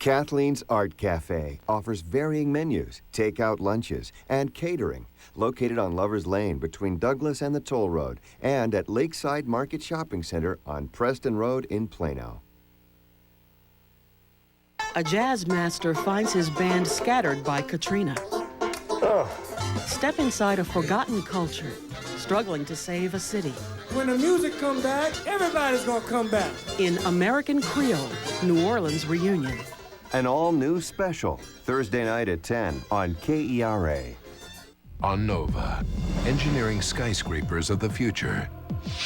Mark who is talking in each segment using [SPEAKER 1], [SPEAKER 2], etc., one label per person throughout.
[SPEAKER 1] Kathleen's Art Cafe offers varying menus, takeout lunches, and catering. Located on Lover's Lane between Douglas and the Toll Road, and at Lakeside Market Shopping Center on Preston Road in Plano.
[SPEAKER 2] A jazz master finds his band scattered by Katrina. Step inside a forgotten culture, struggling to save a city.
[SPEAKER 3] When the music come back, everybody's gonna come back.
[SPEAKER 2] In American Creole, New Orleans Reunion.
[SPEAKER 1] An all-new special, Thursday night at 10 on KERA.
[SPEAKER 4] On Nova, engineering skyscrapers of the future.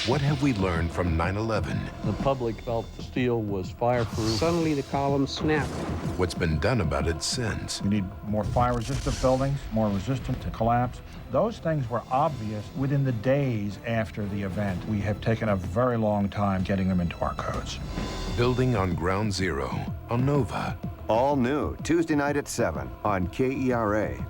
[SPEAKER 4] What have we learned from 9/11?
[SPEAKER 5] The public felt the steel was fireproof.
[SPEAKER 6] Suddenly the columns snapped.
[SPEAKER 4] What's been done about it since?
[SPEAKER 7] We need more fire-resistant buildings, more resistant to collapse. Those things were obvious within the days after the event. We have taken a very long time getting them into our codes.
[SPEAKER 4] Building on Ground Zero on Nova.
[SPEAKER 1] All new, Tuesday night at 7 on KERA.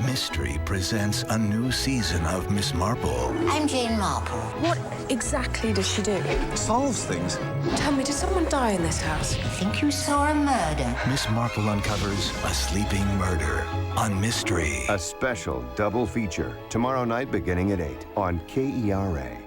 [SPEAKER 8] Mystery presents a new season of Miss Marple.
[SPEAKER 9] I'm Jane Marple.
[SPEAKER 10] What exactly does she do?
[SPEAKER 8] Solves things.
[SPEAKER 10] Tell me, did someone die in this house?
[SPEAKER 9] I think you saw a murder.
[SPEAKER 8] Miss Marple uncovers a sleeping murder on Mystery.
[SPEAKER 1] A special double feature tomorrow night beginning at 8 on KERA.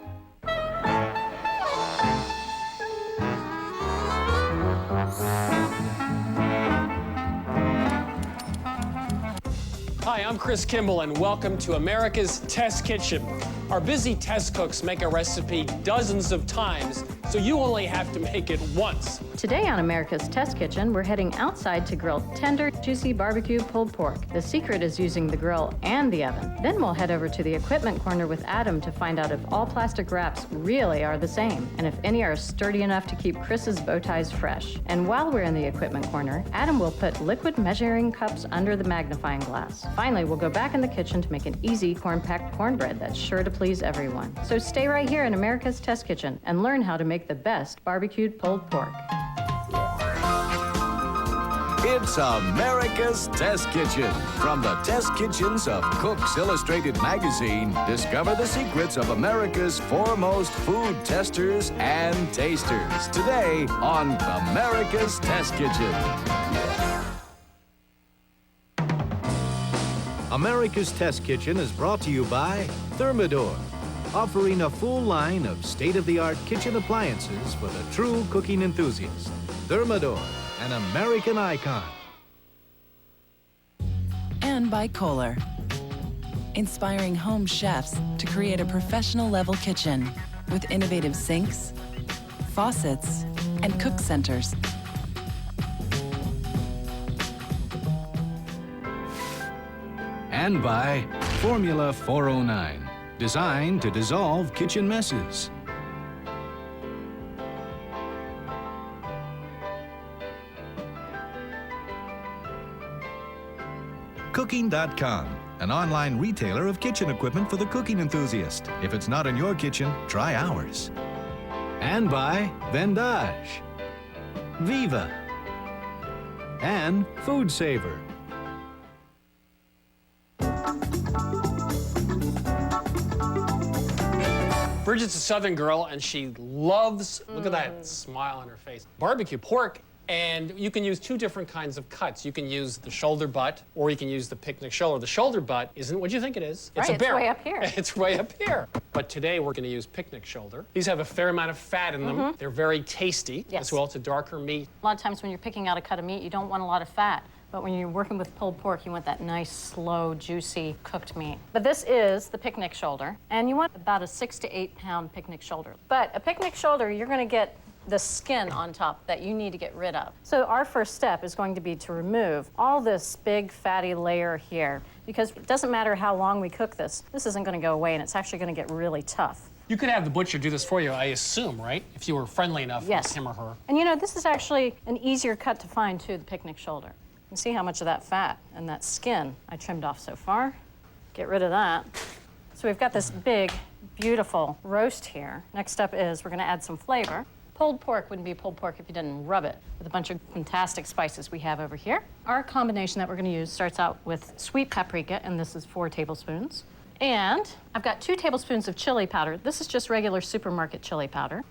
[SPEAKER 11] Hi, I'm Chris Kimball, and welcome to America's Test Kitchen. Our busy test cooks make a recipe dozens of times, so you only have to make it once.
[SPEAKER 12] Today on America's Test Kitchen, we're heading outside to grill tender, juicy barbecue pulled pork. The secret is using the grill and the oven. Then we'll head over to the equipment corner with Adam to find out if all plastic wraps really are the same, and if any are sturdy enough to keep Chris's bow ties fresh. And while we're in the equipment corner, Adam will put liquid measuring cups under the magnifying glass. Finally, we'll go back in the kitchen to make an easy corn-packed cornbread that's sure to please everyone. So stay right here in America's Test Kitchen and learn how to make the best barbecued pulled pork.
[SPEAKER 13] It's America's Test Kitchen. From the test kitchens of Cook's Illustrated magazine, discover the secrets of America's foremost food testers and tasters. Today on America's Test Kitchen.
[SPEAKER 14] America's Test Kitchen is brought to you by Thermador, offering a full line of state-of-the-art kitchen appliances for the true cooking enthusiast. Thermador, an American icon.
[SPEAKER 15] And by Kohler, inspiring home chefs to create a professional-level kitchen with innovative sinks, faucets, and cook centers.
[SPEAKER 14] And by Formula 409, designed to dissolve kitchen messes. Cooking.com, an online retailer of kitchen equipment for the cooking enthusiast. If it's not in your kitchen, try ours. And by Vendage, Viva, and Food Saver.
[SPEAKER 11] Bridget's a Southern girl, and she loves, look at that smile on her face, barbecue pork. And you can use two different kinds of cuts. You can use the shoulder butt, or you can use the picnic shoulder. The shoulder butt isn't what you think it is. It's
[SPEAKER 12] right,
[SPEAKER 11] a barrel.
[SPEAKER 12] It's way up here.
[SPEAKER 11] It's way up here. But today we're going to use picnic shoulder. These have a fair amount of fat in them. They're very tasty as well. It's a darker meat.
[SPEAKER 12] A lot of times when you're picking out a cut of meat, you don't want a lot of fat. But when you're working with pulled pork, you want that nice, slow, juicy, cooked meat. But this is the picnic shoulder, and you want about a 6 to 8 pound picnic shoulder. But a picnic shoulder, you're going to get the skin on top that you need to get rid of. So our first step is going to be to remove all this big fatty layer here, because it doesn't matter how long we cook this isn't going to go away, and it's actually going to get really tough.
[SPEAKER 11] You could have the butcher do this for you, I assume, right? If you were friendly enough with him or her.
[SPEAKER 12] And you know, this is actually an easier cut to find too, the picnic shoulder. You can see how much of that fat and that skin I trimmed off so far. Get rid of that. So we've got this big, beautiful roast here. Next up is we're going to add some flavor. Pulled pork wouldn't be pulled pork if you didn't rub it with a bunch of fantastic spices we have over here. Our combination that we're going to use starts out with sweet paprika, and this is 4 tablespoons. And I've got 2 tablespoons of chili powder. This is just regular supermarket chili powder.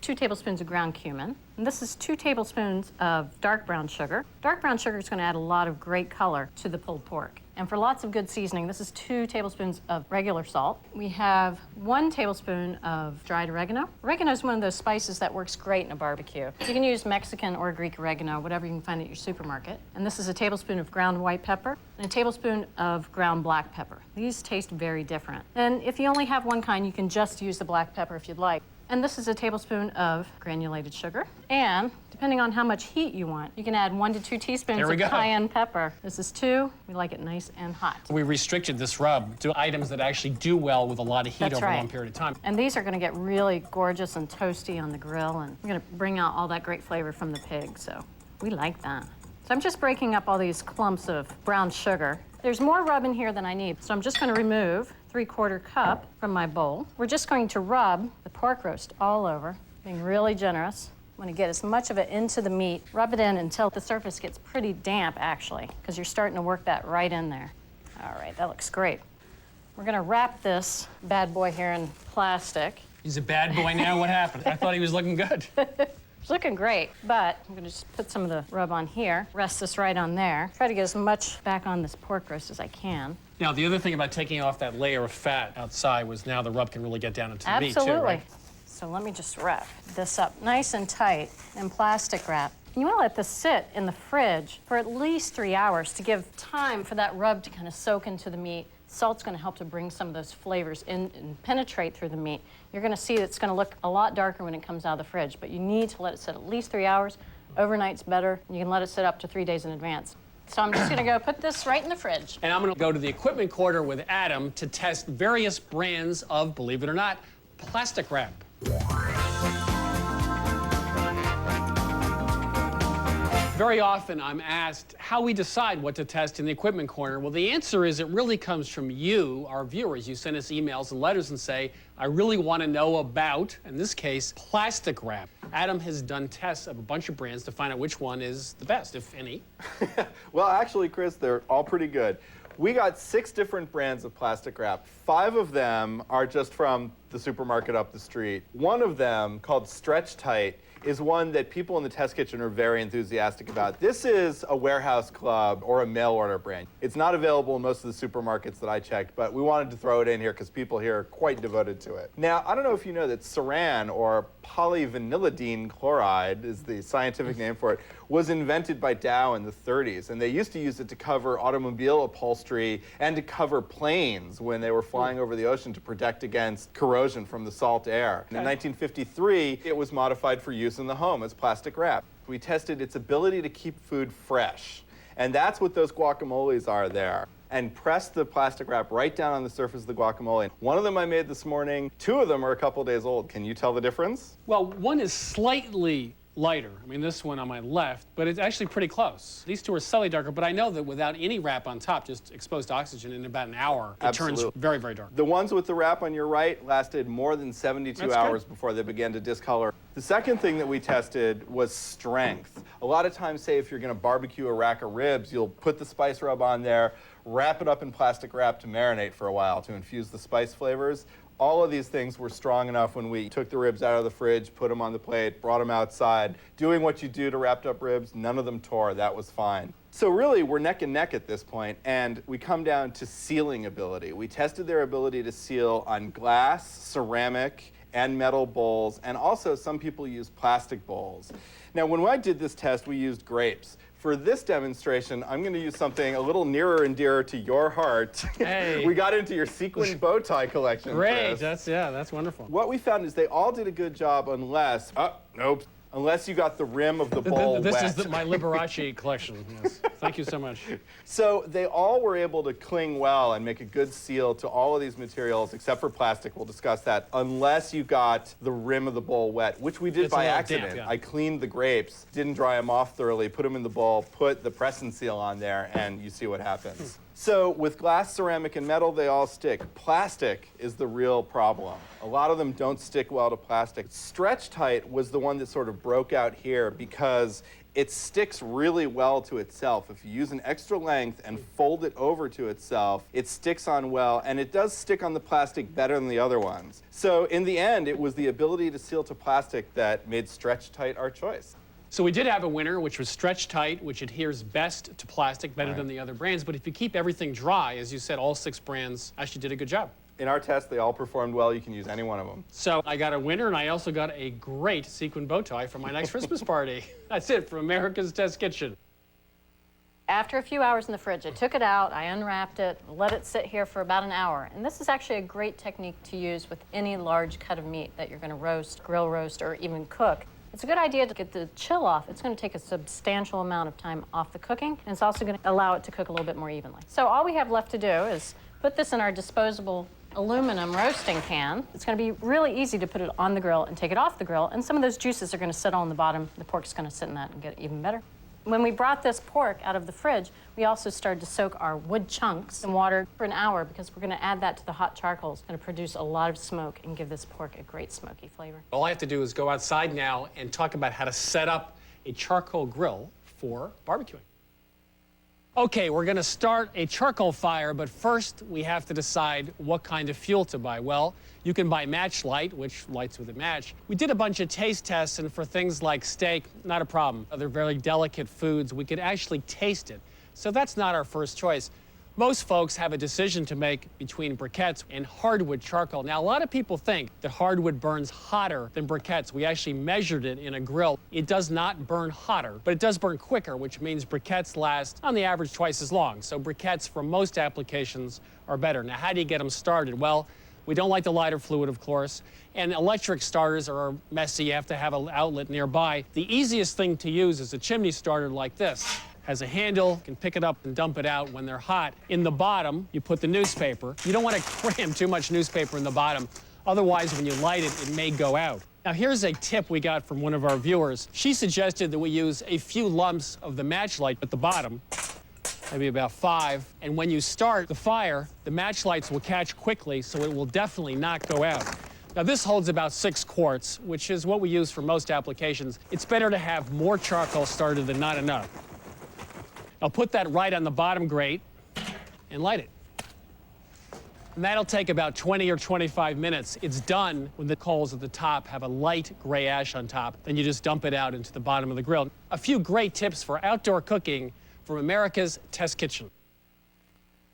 [SPEAKER 12] 2 tablespoons of ground cumin. And this is 2 tablespoons of dark brown sugar. Dark brown sugar is going to add a lot of great color to the pulled pork. And for lots of good seasoning, this is 2 tablespoons of regular salt. We have 1 tablespoon of dried oregano. Oregano is one of those spices that works great in a barbecue. You can use Mexican or Greek oregano, whatever you can find at your supermarket. And this is a tablespoon of ground white pepper and a tablespoon of ground black pepper. These taste very different. And if you only have one kind, you can just use the black pepper if you'd like. And this is a tablespoon of granulated sugar. And depending on how much heat you want, you can add 1 to 2 teaspoons of cayenne pepper. This is 2. We like it nice and hot.
[SPEAKER 11] We restricted this rub to items that actually do well with a lot of heat over a long period of time.
[SPEAKER 12] And these are going to get really gorgeous and toasty on the grill, and we're going to bring out all that great flavor from the pig, so we like that. So I'm just breaking up all these clumps of brown sugar. There's more rub in here than I need, so I'm just going to remove 3/4 cup from my bowl. We're just going to rub the pork roast all over, being really generous. I'm going to get as much of it into the meat, rub it in until the surface gets pretty damp, actually, because you're starting to work that right in there. All right, that looks great. We're going to wrap this bad boy here in plastic.
[SPEAKER 11] He's a bad boy now? What happened? I thought he was looking good.
[SPEAKER 12] It's looking great, but I'm gonna just put some of the rub on here, rest this right on there. Try to get as much back on this pork roast as I can.
[SPEAKER 11] Now, the other thing about taking off that layer of fat outside was now the rub can really get down into the meat, too, right?
[SPEAKER 12] So let me just wrap this up nice and tight in plastic wrap. And you wanna let this sit in the fridge for at least 3 hours to give time for that rub to kind of soak into the meat. Salt's going to help to bring some of those flavors in and penetrate through the meat. You're going to see it's going to look a lot darker when it comes out of the fridge, but you need to let it sit at least 3 hours. Overnight's better. You can let it sit up to 3 days in advance. So I'm just going to go put this right in the fridge.
[SPEAKER 11] And I'm going to go to the equipment corner with Adam to test various brands of, believe it or not, plastic wrap. Very often I'm asked how we decide what to test in the equipment corner. Well, the answer is it really comes from you, our viewers. You send us emails and letters and say, I really want to know about, in this case, plastic wrap. Adam has done tests of a bunch of brands to find out which one is the best, if any.
[SPEAKER 6] Well, actually, Chris, they're all pretty good. We got 6 different brands of plastic wrap. 5 of them are just from the supermarket up the street. One of them, called Stretch Tight, is one that people in the test kitchen are very enthusiastic about. This is a warehouse club or a mail order brand. It's not available in most of the supermarkets that I checked, but we wanted to throw it in here because people here are quite devoted to it. Now, I don't know if you know that saran, or polyvinylidene chloride is the scientific name for it, was invented by Dow in the 30s, and they used to use it to cover automobile upholstery and to cover planes when they were flying over the ocean to protect against corrosion from the salt air. And in 1953, it was modified for use in the home as plastic wrap. We tested its ability to keep food fresh, and that's what those guacamoles are there. And press the plastic wrap right down on the surface of the guacamole. One of them I made this morning. 2 of them are a couple days old. Can you tell the difference?
[SPEAKER 11] Well, one is slightly lighter. I mean, this one on my left, but it's actually pretty close. These 2 are slightly darker, but I know that without any wrap on top, just exposed to oxygen, in about an hour, it turns very, very dark.
[SPEAKER 6] The ones with the wrap on your right lasted more than 72 hours before they began to discolor. The second thing that we tested was strength. A lot of times, say if you're going to barbecue a rack of ribs, you'll put the spice rub on there, wrap it up in plastic wrap to marinate for a while to infuse the spice flavors. All of these things were strong enough when we took the ribs out of the fridge, put them on the plate, brought them outside. Doing what you do to wrapped up ribs, none of them tore. That was fine. So really, we're neck and neck at this point, and we come down to sealing ability. We tested their ability to seal on glass, ceramic, and metal bowls, and also some people use plastic bowls. Now, when I did this test, we used grapes. For this demonstration, I'm going to use something a little nearer and dearer to your heart.
[SPEAKER 11] Hey.
[SPEAKER 6] We got into your sequin bow tie collection,
[SPEAKER 11] Great,
[SPEAKER 6] Chris.
[SPEAKER 11] that's wonderful.
[SPEAKER 6] What we found is they all did a good job unless, unless you got the rim of the bowl
[SPEAKER 11] This
[SPEAKER 6] wet.
[SPEAKER 11] is my Liberace collection, yes. Thank you so much.
[SPEAKER 6] So they all were able to cling well and make a good seal to all of these materials, except for plastic. We'll discuss that, unless you got the rim of the bowl wet, which we did by accident.
[SPEAKER 11] Damp, yeah.
[SPEAKER 6] I cleaned the grapes, didn't dry them off thoroughly, put them in the bowl, put the press and seal on there, and you see what happens. So with glass, ceramic, and metal, they all stick. Plastic is the real problem. A lot of them don't stick well to plastic. Stretch Tight was the one that sort of broke out here because it sticks really well to itself. If you use an extra length and fold it over to itself, it sticks on well, and it does stick on the plastic better than the other ones. So in the end, it was the ability to seal to plastic that made Stretch Tight our choice.
[SPEAKER 11] So we did have a winner, which was Stretch Tight, which adheres best to plastic, better than the other brands. But if you keep everything dry, as you said, all 6 brands actually did a good job.
[SPEAKER 6] In our test, they all performed well. You can use any one of them.
[SPEAKER 11] So I got a winner, and I also got a great sequin bow tie for my next Christmas party. That's it from America's Test Kitchen.
[SPEAKER 12] After a few hours in the fridge, I took it out, I unwrapped it, let it sit here for about an hour. And this is actually a great technique to use with any large cut of meat that you're going to roast, grill roast, or even cook. It's a good idea to get the chill off. It's going to take a substantial amount of time off the cooking, and it's also going to allow it to cook a little bit more evenly. So all we have left to do is put this in our disposable aluminum roasting pan. It's going to be really easy to put it on the grill and take it off the grill, and some of those juices are going to settle on the bottom. The pork's going to sit in that and get even better. When we brought this pork out of the fridge, we also started to soak our wood chunks in water for an hour because we're going to add that to the hot charcoal. It's going to produce a lot of smoke and give this pork a great smoky flavor.
[SPEAKER 11] All I have to do is go outside now and talk about how to set up a charcoal grill for barbecuing. Okay, we're going to start a charcoal fire, but first we have to decide what kind of fuel to buy. Well, you can buy match light, which lights with a match. We did a bunch of taste tests, and for things like steak, not a problem. Other very delicate foods, we could actually taste it. So that's not our first choice. Most folks have a decision to make between briquettes and hardwood charcoal. Now, a lot of people think that hardwood burns hotter than briquettes. We actually measured it in a grill. It does not burn hotter, but it does burn quicker, which means briquettes last, on the average, twice as long. So briquettes, for most applications, are better. Now, how do you get them started? Well, we don't like the lighter fluid, of course, and electric starters are messy. You have to have an outlet nearby. The easiest thing to use is a chimney starter like this. Has a handle, you can pick it up and dump it out when they're hot. In the bottom, you put the newspaper. You don't want to cram too much newspaper in the bottom. Otherwise, when you light it, it may go out. Now, here's a tip we got from one of our viewers. She suggested that we use a few lumps of the match light at the bottom, maybe about 5. And when you start the fire, the match lights will catch quickly, so it will definitely not go out. Now, this holds about 6 quarts, which is what we use for most applications. It's better to have more charcoal started than not enough. I'll put that right on the bottom grate and light it. And that'll take about 20 or 25 minutes. It's done when the coals at the top have a light gray ash on top. Then you just dump it out into the bottom of the grill. A few great tips for outdoor cooking from America's Test Kitchen.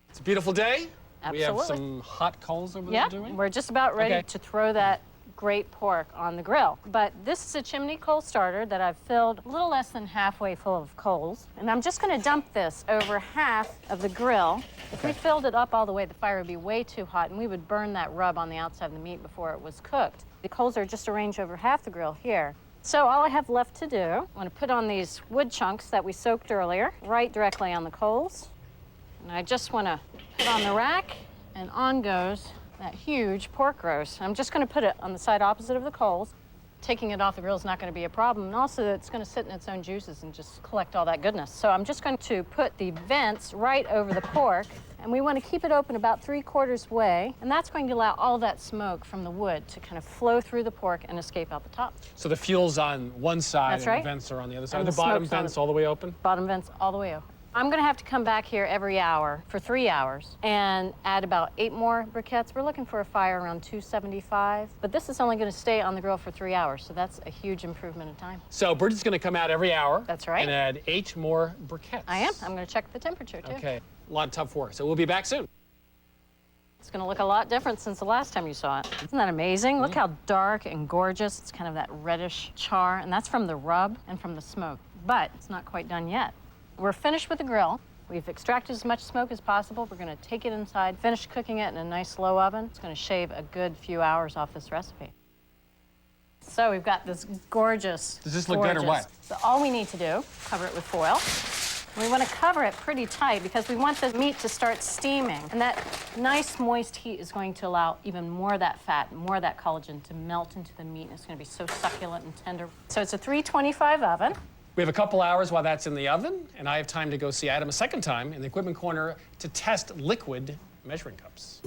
[SPEAKER 11] It's a beautiful day.
[SPEAKER 12] Absolutely.
[SPEAKER 11] We have some hot coals over there, do we?
[SPEAKER 12] We're just about ready to throw that great pork on the grill. But this is a chimney coal starter that I've filled a little less than halfway full of coals. And I'm just going to dump this over half of the grill. If we filled it up all the way, the fire would be way too hot, and we would burn that rub on the outside of the meat before it was cooked. The coals are just arranged over half the grill here. So all I have left to do, I'm going to put on these wood chunks that we soaked earlier, right directly on the coals. And I just want to put on the rack, and on goes that huge pork roast. I'm just going to put it on the side opposite of the coals. Taking it off the grill is not going to be a problem, and also it's going to sit in its own juices and just collect all that goodness. So I'm just going to put the vents right over the pork, and we want to keep it open about 3/4 way, and that's going to allow all that smoke from the wood to kind of flow through the pork and escape out the top.
[SPEAKER 11] So the fuel's on one side
[SPEAKER 12] That's
[SPEAKER 11] and
[SPEAKER 12] right.
[SPEAKER 11] the vents are on the other side.
[SPEAKER 12] And
[SPEAKER 11] The
[SPEAKER 12] the
[SPEAKER 11] bottom
[SPEAKER 12] smoke's on
[SPEAKER 11] vents
[SPEAKER 12] the-
[SPEAKER 11] all the way open?
[SPEAKER 12] Bottom vents all the way open. I'm going to have to come back here every hour for 3 hours and add about 8 more briquettes. We're looking for a fire around 275, but this is only going to stay on the grill for 3 hours, so that's a huge improvement in time.
[SPEAKER 11] So Bridget's going to come out every hour.
[SPEAKER 12] That's right.
[SPEAKER 11] And add 8 more briquettes.
[SPEAKER 12] I am. I'm going to check the temperature, too.
[SPEAKER 11] Okay. A lot of tough work. So we'll be back soon.
[SPEAKER 12] It's going to look a lot different since the last time you saw it. Isn't that amazing? Look how dark and gorgeous. It's kind of that reddish char, and that's from the rub and from the smoke. But it's not quite done yet. We're finished with the grill. We've extracted as much smoke as possible. We're going to take it inside, finish cooking it in a nice slow oven. It's going to shave a good few hours off this recipe. So we've got this gorgeous.
[SPEAKER 11] Does this look good or what?
[SPEAKER 12] So all we need to do, cover it with foil. We want to cover it pretty tight because we want the meat to start steaming. And that nice moist heat is going to allow even more of that fat, more of that collagen to melt into the meat. And it's going to be so succulent and tender. So it's a 325 oven.
[SPEAKER 11] We have a couple hours while that's in the oven, and I have time to go see Adam a second time in the equipment corner to test liquid measuring cups.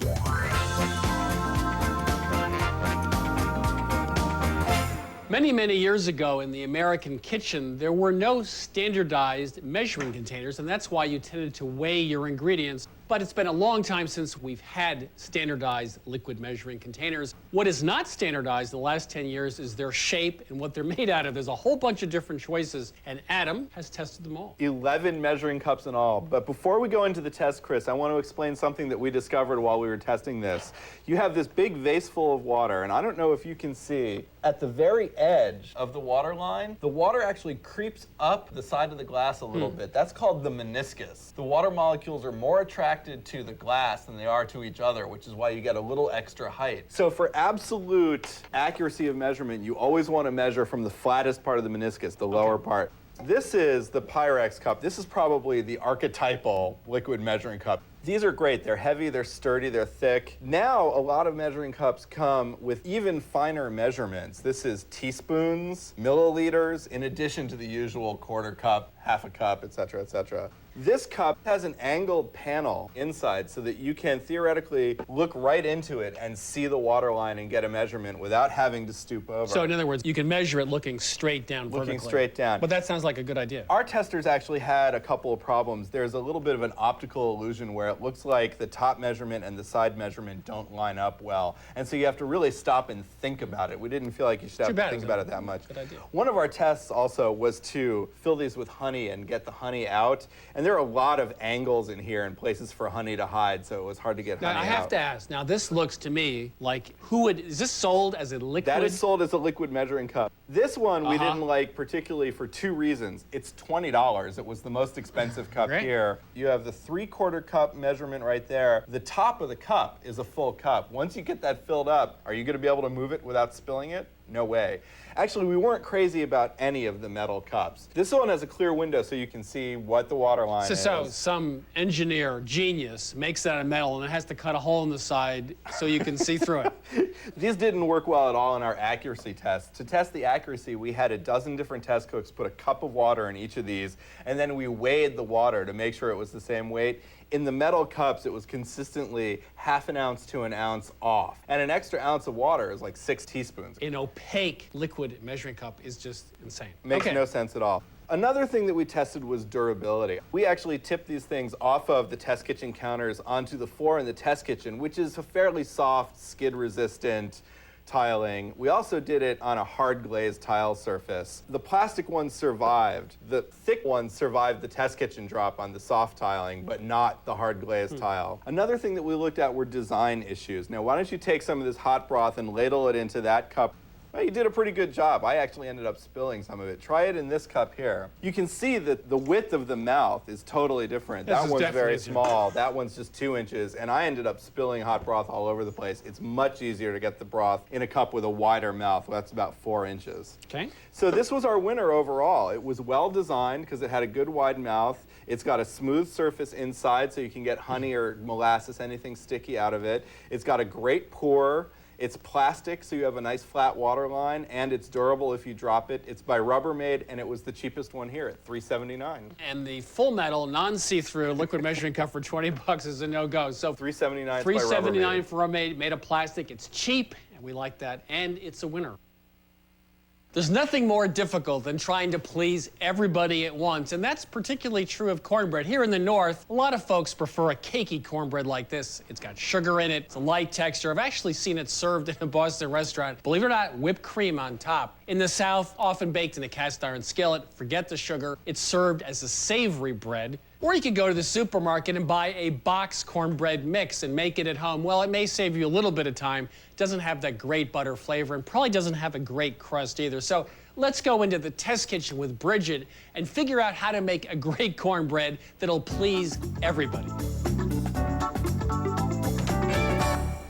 [SPEAKER 11] Many, many years ago in the American kitchen, there were no standardized measuring containers, and that's why you tended to weigh your ingredients. But it's been a long time since we've had standardized liquid measuring containers. What is not standardized the last 10 years is their shape and what they're made out of. There's a whole bunch of different choices, and Adam has tested them all.
[SPEAKER 6] 11 measuring cups in all. But before we go into the test, Chris, I want to explain something that we discovered while we were testing this. You have this big vase full of water, and I don't know if you can see, at the very edge of the water line, the water actually creeps up the side of the glass a little bit. That's called the meniscus. The water molecules are more attracted to the glass than they are to each other, which is why you get a little extra height. So for absolute accuracy of measurement, you always want to measure from the flattest part of the meniscus, the lower part. This is the Pyrex cup. This is probably the archetypal liquid measuring cup. These are great. They're heavy, they're sturdy, they're thick. Now, a lot of measuring cups come with even finer measurements. This is teaspoons, milliliters, in addition to the usual quarter cup, half a cup, etc., etc. This cup has an angled panel inside so that you can theoretically look right into it and see the water line and get a measurement without having to stoop over.
[SPEAKER 11] So in other words, you can measure it looking straight down vertically.
[SPEAKER 6] Looking straight down.
[SPEAKER 11] But that sounds like a good idea.
[SPEAKER 6] Our testers actually had a couple of problems. There's a little bit of an optical illusion where it looks like the top measurement and the side measurement don't line up well. And so you have to really stop and think about it. We didn't feel like you should have to think about it that much.
[SPEAKER 11] Good idea.
[SPEAKER 6] One of our tests also was to fill these with honey and get the honey out. And there are a lot of angles in here and places for honey to hide, so it was hard to get honey out.
[SPEAKER 11] Now, I have to ask, now this looks to me like, is this sold as a liquid?
[SPEAKER 6] That is sold as a liquid measuring cup. This one we didn't like particularly for two reasons. It's $20. It was the most expensive cup here. You have the 3/4 cup measurement right there. The top of the cup is a full cup. Once you get that filled up, are you going to be able to move it without spilling it? No way. Actually, we weren't crazy about any of the metal cups. This one has a clear window so you can see what the water line is.
[SPEAKER 11] So some engineer, genius, makes that out of metal and it has to cut a hole in the side so you can see through it.
[SPEAKER 6] These didn't work well at all in our accuracy test. To test the accuracy, we had a dozen different test cooks put a cup of water in each of these, and then we weighed the water to make sure it was the same weight. In the metal cups, it was consistently ½ an ounce to an ounce off. And an extra ounce of water is like 6 teaspoons.
[SPEAKER 11] An opaque liquid measuring cup is just insane.
[SPEAKER 6] Makes no sense at all. Another thing that we tested was durability. We actually tipped these things off of the test kitchen counters onto the floor in the test kitchen, which is a fairly soft, skid-resistant tiling. We also did it on a hard glazed tile surface. The plastic ones survived. The thick ones survived the test kitchen drop on the soft tiling, but not the hard glazed tile. Another thing that we looked at were design issues. Now, why don't you take some of this hot broth and ladle it into that cup? Well, you did a pretty good job. I actually ended up spilling some of it. Try it in this cup here. You can see that the width of the mouth is totally different. That one's very small. That one's just 2 inches. And I ended up spilling hot broth all over the place. It's much easier to get the broth in a cup with a wider mouth. That's about 4 inches.
[SPEAKER 11] Okay.
[SPEAKER 6] So this was our winner overall. It was well designed because it had a good wide mouth. It's got a smooth surface inside so you can get honey or molasses, anything sticky out of it. It's got a great pour. It's plastic, so you have a nice flat water line, and it's durable if you drop it. It's by Rubbermaid, and it was the cheapest one here at $3.79.
[SPEAKER 11] And the full metal, non-see-through liquid measuring cup for $20 is a no-go. So
[SPEAKER 6] $3.79
[SPEAKER 11] $3.79 for Rubbermaid, made of plastic. It's cheap, and we like that, and it's a winner. There's nothing more difficult than trying to please everybody at once, and that's particularly true of cornbread. Here in the North, a lot of folks prefer a cakey cornbread like this. It's got sugar in it, it's a light texture. I've actually seen it served in a Boston restaurant. Believe it or not, whipped cream on top. In the South, often baked in a cast iron skillet. Forget the sugar. It's served as a savory bread. Or you could go to the supermarket and buy a box cornbread mix and make it at home. Well, it may save you a little bit of time. It doesn't have that great butter flavor and probably doesn't have a great crust either. So let's go into the test kitchen with Bridget and figure out how to make a great cornbread that'll please everybody.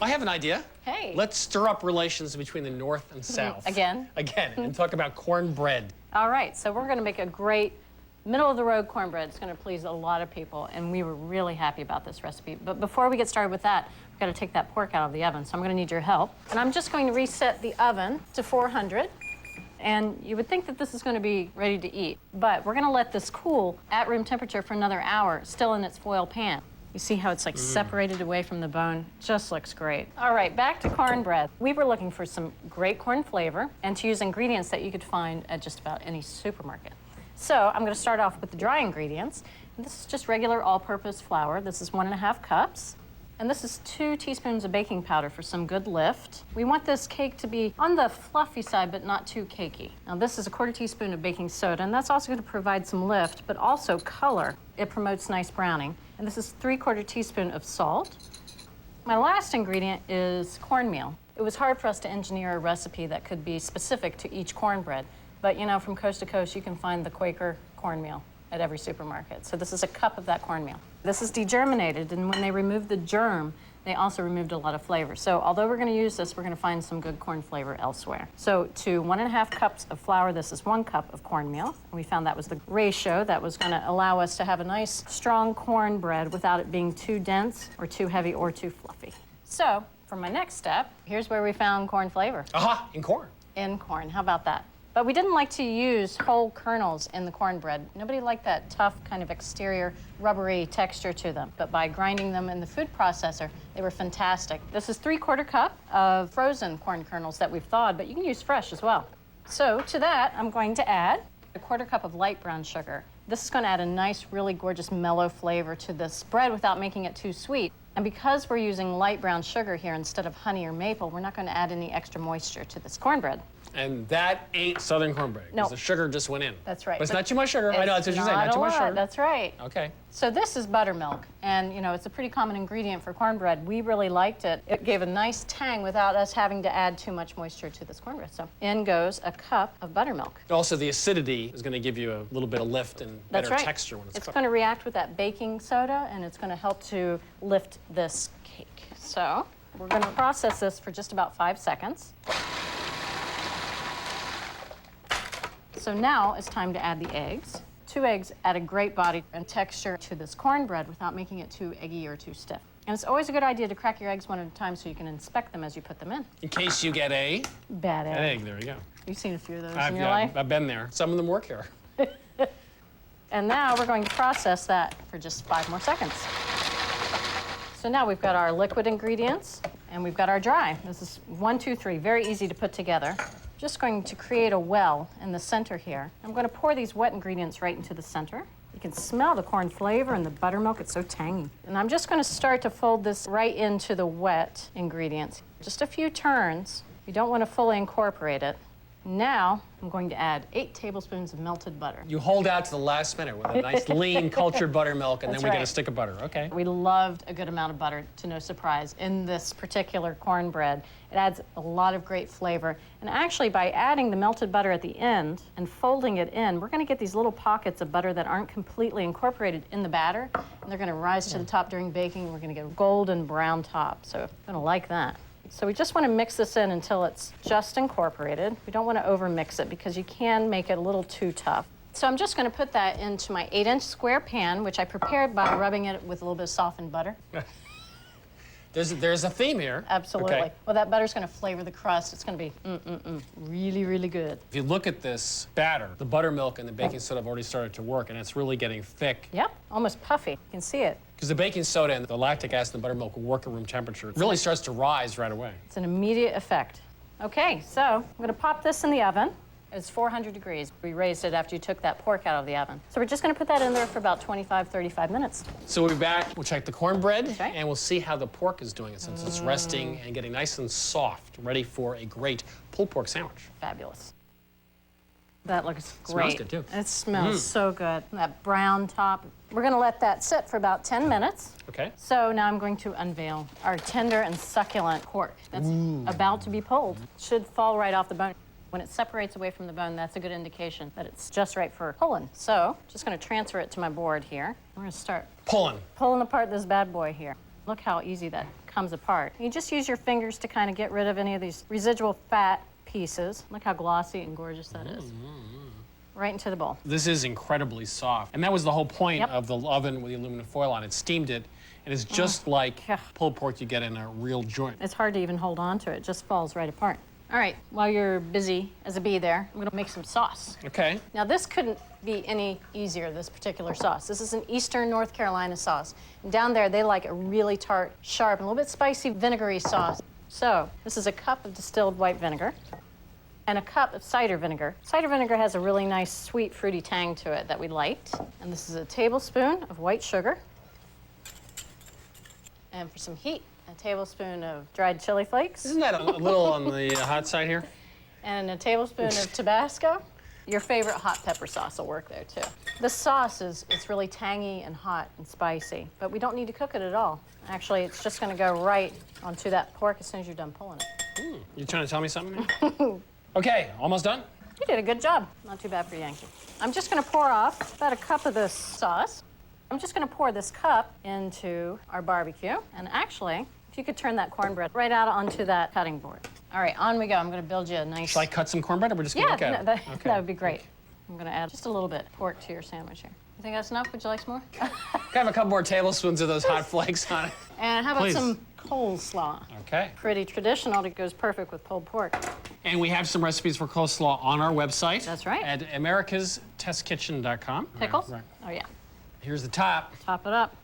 [SPEAKER 11] I have an idea.
[SPEAKER 12] Hey.
[SPEAKER 11] Let's stir up relations between the North and South.
[SPEAKER 12] Again?
[SPEAKER 11] Again, and talk about cornbread.
[SPEAKER 12] All right, so we're going to make a great middle-of-the-road cornbread. It's going to please a lot of people, and we were really happy about this recipe. But before we get started with that, we've got to take that pork out of the oven, so I'm going to need your help. And I'm just going to reset the oven to 400. And you would think that this is going to be ready to eat, but we're going to let this cool at room temperature for another hour, still in its foil pan. You see how it's like separated away from the bone? Just looks great. All right, back to cornbread. We were looking for some great corn flavor and to use ingredients that you could find at just about any supermarket. So I'm gonna start off with the dry ingredients. And this is just regular all-purpose flour. This is 1.5 cups. And this is 2 teaspoons of baking powder for some good lift. We want this cake to be on the fluffy side, but not too cakey. Now this is a 1/4 teaspoon of baking soda, and that's also gonna provide some lift, but also color. It promotes nice browning. And this is 3/4 teaspoon of salt. My last ingredient is cornmeal. It was hard for us to engineer a recipe that could be specific to each cornbread, but you know, from coast to coast, you can find the Quaker cornmeal at every supermarket. So this is a cup of that cornmeal. This is degerminated, and when they removed the germ, they also removed a lot of flavor. So although we're gonna use this, we're gonna find some good corn flavor elsewhere. So to 1.5 cups of flour, this is 1 cup of cornmeal. And we found that was the ratio that was gonna allow us to have a nice, strong cornbread without it being too dense or too heavy or too fluffy. So for my next step, here's where we found corn flavor.
[SPEAKER 11] Aha, in corn.
[SPEAKER 12] In corn, how about that? But we didn't like to use whole kernels in the cornbread. Nobody liked that tough kind of exterior rubbery texture to them. But by grinding them in the food processor, they were fantastic. This is 3/4 cup of frozen corn kernels that we've thawed, but you can use fresh as well. So to that, I'm going to add a 1/4 cup of light brown sugar. This is going to add a nice, really gorgeous mellow flavor to this bread without making it too sweet. And because we're using light brown sugar here instead of honey or maple, we're not going to add any extra moisture to this cornbread.
[SPEAKER 11] And that ain't Southern cornbread, because the sugar just went in.
[SPEAKER 12] That's right.
[SPEAKER 11] But it's not too much sugar. I know, that's what you're saying, not too much sugar.
[SPEAKER 12] That's right.
[SPEAKER 11] Okay.
[SPEAKER 12] So this is buttermilk, and you know, it's a pretty common ingredient for cornbread. We really liked it. It gave a nice tang without us having to add too much moisture to this cornbread. So in goes a cup of buttermilk.
[SPEAKER 11] Also, the acidity is going to give you a little bit of lift and better
[SPEAKER 12] That's right.
[SPEAKER 11] texture when it's cooked.
[SPEAKER 12] It's going to react with that baking soda, and it's going to help to lift this cake. So we're going to process this for just about 5 seconds. So now it's time to add the eggs. 2 eggs add a great body and texture to this cornbread without making it too eggy or too stiff. And it's always a good idea to crack your eggs one at a time so you can inspect them as you put them in.
[SPEAKER 11] In case you get a
[SPEAKER 12] bad egg.
[SPEAKER 11] There you go.
[SPEAKER 12] You've seen a few of those in your life?
[SPEAKER 11] I've been there. Some of them work here.
[SPEAKER 12] And now we're going to process that for just 5 more seconds. So now we've got our liquid ingredients and we've got our dry. This is 1, 2, 3, very easy to put together. Just going to create a well in the center here. I'm going to pour these wet ingredients right into the center. You can smell the corn flavor and the buttermilk. It's so tangy. And I'm just going to start to fold this right into the wet ingredients. Just a few turns. You don't want to fully incorporate it. Now, I'm going to add 8 tablespoons of melted butter.
[SPEAKER 11] You hold out to the last minute with a nice lean cultured buttermilk, and
[SPEAKER 12] That's
[SPEAKER 11] then we
[SPEAKER 12] right.
[SPEAKER 11] get a stick of butter. Okay.
[SPEAKER 12] We loved a good amount of butter, to no surprise, in this particular cornbread. It adds a lot of great flavor. And actually, by adding the melted butter at the end and folding it in, we're going to get these little pockets of butter that aren't completely incorporated in the batter, and they're going to rise to the top during baking. We're going to get a golden brown top, so I'm going to like that. So we just want to mix this in until it's just incorporated. We don't want to over-mix it because you can make it a little too tough. So I'm just going to put that into my 8-inch square pan, which I prepared by rubbing it with a little bit of softened butter.
[SPEAKER 11] There's a theme here.
[SPEAKER 12] Absolutely.
[SPEAKER 11] Okay.
[SPEAKER 12] Well, that butter's going to flavor the crust. It's going to be really, really good.
[SPEAKER 11] If you look at this batter, the buttermilk and the baking soda have already started to work, and it's really getting thick.
[SPEAKER 12] Yep, almost puffy. You can see it.
[SPEAKER 11] Because the baking soda and the lactic acid in the buttermilk will work at room temperature. It really starts to rise right away.
[SPEAKER 12] It's an immediate effect. Okay, so I'm going to pop this in the oven. It's 400 degrees. We raised it after you took that pork out of the oven. So we're just going to put that in there for about 25, 35 minutes.
[SPEAKER 11] So we'll be back. We'll check the cornbread, and we'll see how the pork is doing since it's resting and getting nice and soft, ready for a great pulled pork sandwich.
[SPEAKER 12] Fabulous. That looks great.
[SPEAKER 11] Smells good, too.
[SPEAKER 12] It smells so good. That brown top. We're going to let that sit for about 10 minutes.
[SPEAKER 11] Okay.
[SPEAKER 12] So now I'm going to unveil our tender and succulent pork that's about to be pulled. Should fall right off the bone. When it separates away from the bone, that's a good indication that it's just right for pulling. So just going to transfer it to my board here. We're going to start pulling apart this bad boy here. Look how easy that comes apart. You just use your fingers to kind of get rid of any of these residual fat pieces. Look how glossy and gorgeous that is. Right into the bowl.
[SPEAKER 11] This is incredibly soft. And that was the whole point of the oven with the aluminum foil on it. Steamed it, and it's just like pulled pork you get in a real joint.
[SPEAKER 12] It's hard to even hold on to it. It just falls right apart. All right, while you're busy as a bee there, I'm gonna make some sauce.
[SPEAKER 11] Okay.
[SPEAKER 12] Now this couldn't be any easier, this particular sauce. This is an Eastern North Carolina sauce. And down there, they like a really tart, sharp, and a little bit spicy, vinegary sauce. So this is a cup of distilled white vinegar and a cup of cider vinegar. Cider vinegar has a really nice, sweet, fruity tang to it that we liked. And this is a tablespoon of white sugar. And for some heat, a tablespoon of dried chili flakes.
[SPEAKER 11] Isn't that a little on the hot side here?
[SPEAKER 12] And a tablespoon of Tabasco. Your favorite hot pepper sauce will work there too. The sauce it's really tangy and hot and spicy, but we don't need to cook it at all. Actually, it's just gonna go right onto that pork as soon as you're done pulling it.
[SPEAKER 11] You trying to tell me something? Okay, almost done?
[SPEAKER 12] You did a good job. Not too bad for Yankee. I'm just gonna pour off about a cup of this sauce. I'm just gonna pour this cup into our barbecue. And actually, if you could turn that cornbread right out onto that cutting board. All right, on we go. I'm gonna build you a nice...
[SPEAKER 11] Should I cut some cornbread or we're just gonna look at it?
[SPEAKER 12] That would be great. I'm gonna add just a little bit pork to your sandwich here. You think that's enough? Would you like some more?
[SPEAKER 11] Can I have a couple more tablespoons of those hot flakes on it?
[SPEAKER 12] And how about
[SPEAKER 11] Please.
[SPEAKER 12] some coleslaw?
[SPEAKER 11] Okay.
[SPEAKER 12] Pretty traditional. It goes perfect with pulled pork.
[SPEAKER 11] And we have some recipes for coleslaw on our website.
[SPEAKER 12] That's right.
[SPEAKER 11] At americastestkitchen.com.
[SPEAKER 12] Pickles?
[SPEAKER 11] Right.
[SPEAKER 12] Oh, yeah.
[SPEAKER 11] Here's the top.
[SPEAKER 12] Top it up.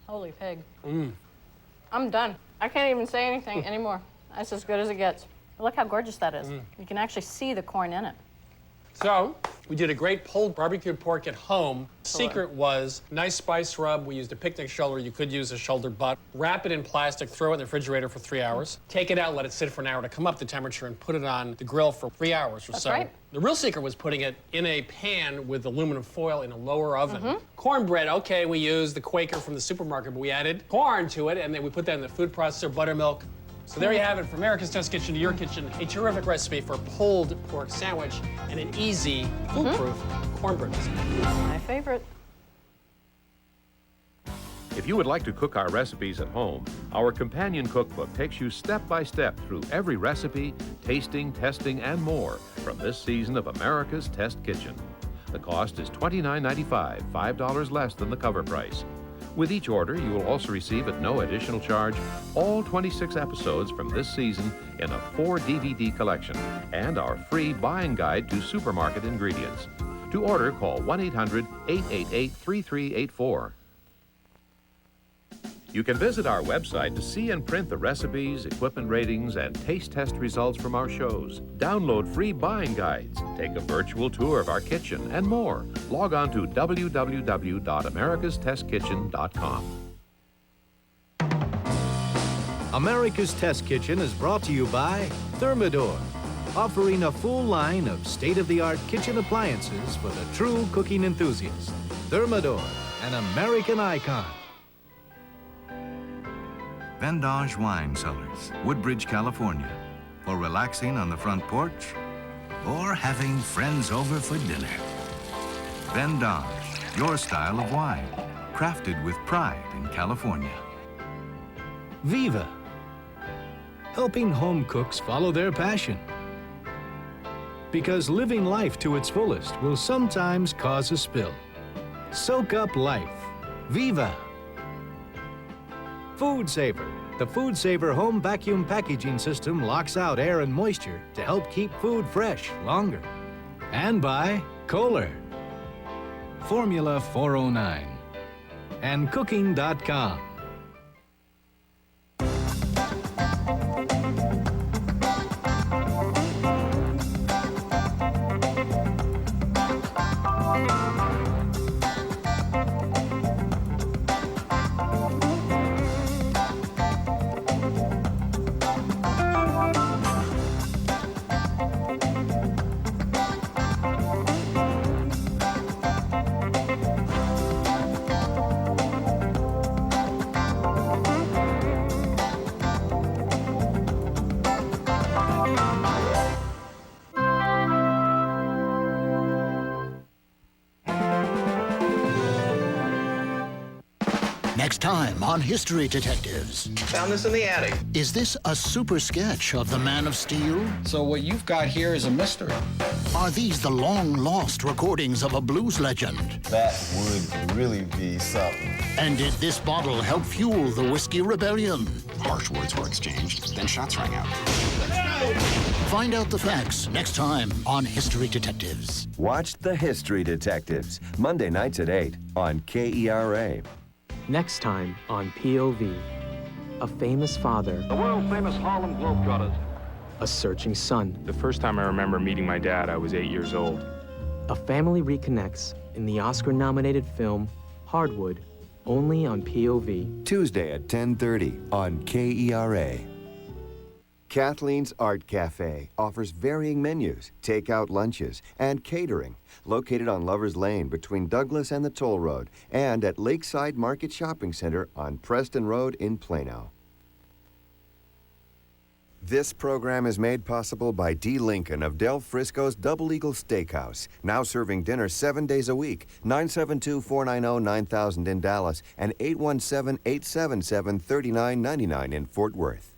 [SPEAKER 12] Holy pig. I'm done. I can't even say anything anymore. That's as good as it gets. Look how gorgeous that is. You can actually see the corn in it.
[SPEAKER 11] So, we did a great pulled barbecued pork at home. Secret was nice spice rub. We used a picnic shoulder. You could use a shoulder butt. Wrap it in plastic, throw it in the refrigerator for 3 hours. Take it out, let it sit for an hour to come up to temperature, and put it on the grill for 3 hours or so.
[SPEAKER 12] Right.
[SPEAKER 11] The real secret was putting it in a pan with aluminum foil in a lower oven. Cornbread, okay, we used the Quaker from the supermarket, but we added corn to it, and then we put that in the food processor, buttermilk. So there you have it, from America's Test Kitchen to your kitchen, a terrific recipe for a pulled pork sandwich and an easy, foolproof cornbread recipe.
[SPEAKER 12] My favorite.
[SPEAKER 16] If you would like to cook our recipes at home, our companion cookbook takes you step by step through every recipe, tasting, testing, and more from this season of America's Test Kitchen. The cost is $29.95, $5 less than the cover price. With each order, you will also receive at no additional charge all 26 episodes from this season in a 4-DVD collection and our free buying guide to supermarket ingredients. To order, call 1-800-888-3384. You can visit our website to see and print the recipes, equipment ratings, and taste test results from our shows. Download free buying guides, take a virtual tour of our kitchen, and more. Log on to www.americastestkitchen.com.
[SPEAKER 14] America's Test Kitchen is brought to you by Thermador, offering a full line of state-of-the-art kitchen appliances for the true cooking enthusiast. Thermador, an American icon.
[SPEAKER 8] Vendange Wine Cellars, Woodbridge, California. For relaxing on the front porch or having friends over for dinner. Vendange, your style of wine, crafted with pride in California.
[SPEAKER 14] Viva, helping home cooks follow their passion. Because living life to its fullest will sometimes cause a spill. Soak up life. Viva. Food Saver. The Food Saver home vacuum packaging system locks out air and moisture to help keep food fresh longer. And by Kohler, Formula 409, and Cooking.com.
[SPEAKER 17] Next time on History Detectives.
[SPEAKER 18] Found this in the attic.
[SPEAKER 17] Is this a super sketch of the Man of Steel?
[SPEAKER 18] So what you've got here is a mystery.
[SPEAKER 17] Are these the long-lost recordings of a blues legend?
[SPEAKER 19] That would really be something.
[SPEAKER 17] And did this bottle help fuel the Whiskey Rebellion?
[SPEAKER 20] Harsh words were exchanged, then shots rang out.
[SPEAKER 17] Find out the facts next time on History Detectives.
[SPEAKER 1] Watch The History Detectives, Monday nights at 8 on KERA.
[SPEAKER 21] Next time on POV, a famous father,
[SPEAKER 22] the world-famous Harlem Globetrotters,
[SPEAKER 21] a searching son.
[SPEAKER 23] The first time I remember meeting my dad, I was 8 years old.
[SPEAKER 21] A family reconnects in the Oscar-nominated film Hardwood, only on POV.
[SPEAKER 1] Tuesday at 10:30 on KERA. Kathleen's Art Cafe offers varying menus, takeout lunches, and catering, located on Lover's Lane between Douglas and the Toll Road, and at Lakeside Market Shopping Center on Preston Road in Plano. This program is made possible by D. Lincoln of Del Frisco's Double Eagle Steakhouse, now serving dinner 7 days a week, 972-490-9000 in Dallas, and 817-877-3999 in Fort Worth.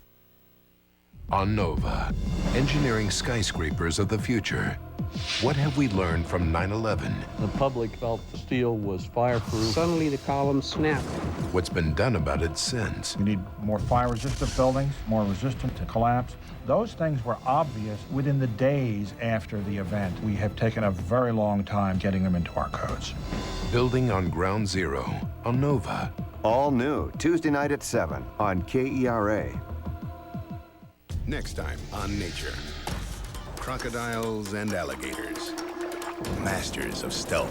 [SPEAKER 4] On Nova, engineering skyscrapers of the future. What have we learned from 9/11?
[SPEAKER 5] The public felt the steel was fireproof.
[SPEAKER 24] Suddenly the columns snapped.
[SPEAKER 4] What's been done about it since?
[SPEAKER 7] We need more fire-resistant buildings, more resistant to collapse. Those things were obvious within the days after the event. We have taken a very long time getting them into our codes.
[SPEAKER 4] Building on Ground Zero on Nova.
[SPEAKER 1] All new, Tuesday night at 7 on KERA.
[SPEAKER 25] Next time on Nature. Crocodiles and alligators. Masters of stealth.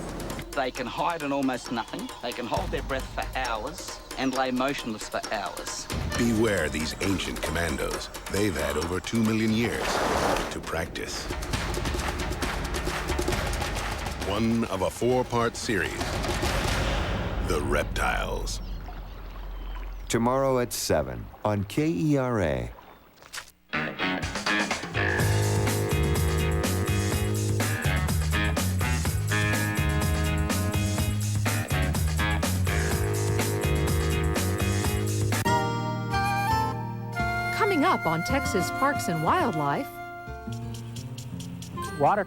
[SPEAKER 26] They can hide in almost nothing. They can hold their breath for hours and lay motionless for hours.
[SPEAKER 25] Beware these ancient commandos. They've had over 2 million years to practice. One of a 4-part series. The Reptiles.
[SPEAKER 1] Tomorrow at 7 on KERA.
[SPEAKER 27] Coming up on Texas Parks and Wildlife.
[SPEAKER 3] Water